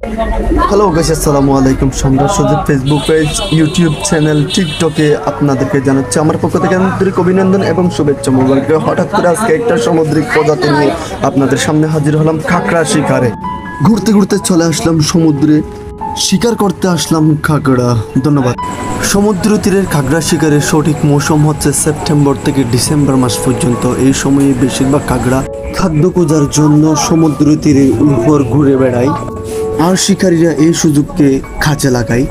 Hello guys, আসসালামু আলাইকুম। সম্রাট Sudip Facebook page, YouTube channel, টিকটকে আপনাদেরকে জানাচ্ছি আমার পক্ষ থেকে আন্তরিক অভিনন্দন এবং শুভেচ্ছা মোবাইল। হঠাৎ করে আজকে একটা সামুদ্রিক প্রজাতি নিয়ে আপনাদের সামনে হাজির হলাম কাঁকড়া শিকারে। ঘুরতে ঘুরতে চলে আসলাম সমুদ্রে, শিকার করতে আসলাম কাঁকড়া। ধন্যবাদ। সমুদ্র তীরের কাঁকড়া শিকারের সঠিক মৌসুম হচ্ছে সেপ্টেম্বর থেকে ডিসেম্বর মাস পর্যন্ত। এই সময়ে বেশিরভাগ কাঁকড়া খাদ্য খোঁজার জন্য সমুদ্র তীরের উপর ঘুরে বেড়ায়, আর শিকারীরা এই সুযোগকে কাজে লাগায়।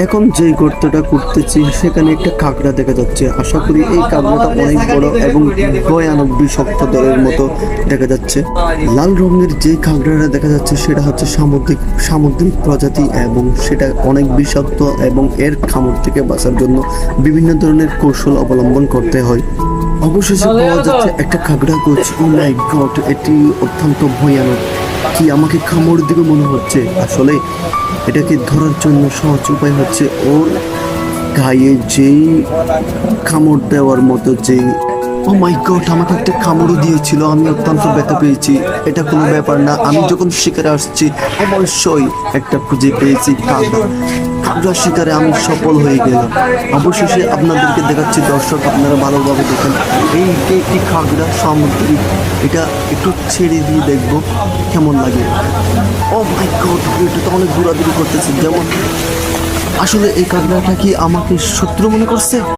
এখন যেই গর্তটা করতেছি সেখানে একটা কাঁকড়া দেখা যাচ্ছে। আশা করি এই কাঁকড়াটা অনেক বড় এবং ভয়ানক বিষাক্ত দলের মতো দেখা যাচ্ছে। লাল রঙের যে কাঁকড়াটা দেখা যাচ্ছে সেটা হচ্ছে সামুদ্রিক প্রজাতি এবং সেটা অনেক বিষাক্ত এবং এর কামড় থেকে বাঁচার জন্য বিভিন্ন ধরনের কৌশল অবলম্বন করতে হয়। অবশেষে পাওয়া যাচ্ছে একটা কাঁকড়া কোচ। ও মাই গড, এটি অত্যন্ত ভয়ানক। কি আমাকে কামড় দিবে মনে হচ্ছে। আসলে এটাকে ধরার জন্য সহজ উপায় হচ্ছে ওর গায়ে যেই কামড় দেওয়ার মতো যেই, ও মাই গড, আমাকে একটা কামড়ও দিয়েছিল। আমি অত্যন্ত ব্যথা পেয়েছি। এটা কোনো ব্যাপার না। আমি যখন শিকারে আসছি অবশ্যই একটা খুঁজে পেয়েছি কাঁকড়া শিকারে আমি সফল হয়ে গেলাম। অবশেষে আপনাদেরকে দেখাচ্ছি দর্শক, আপনারা ভালোভাবে দেখেন। এই একটি কাঁকড়া সামুদ্রিক, এটা একটু ছেড়ে দিয়ে দেখবো কেমন লাগে। ও মাই গড, এটা তো অনেক ঘোরাঘুরি করতেছে। যেমন আসলে এই কাঁকড়াটা কি আমাকে শত্রু মনে করছে?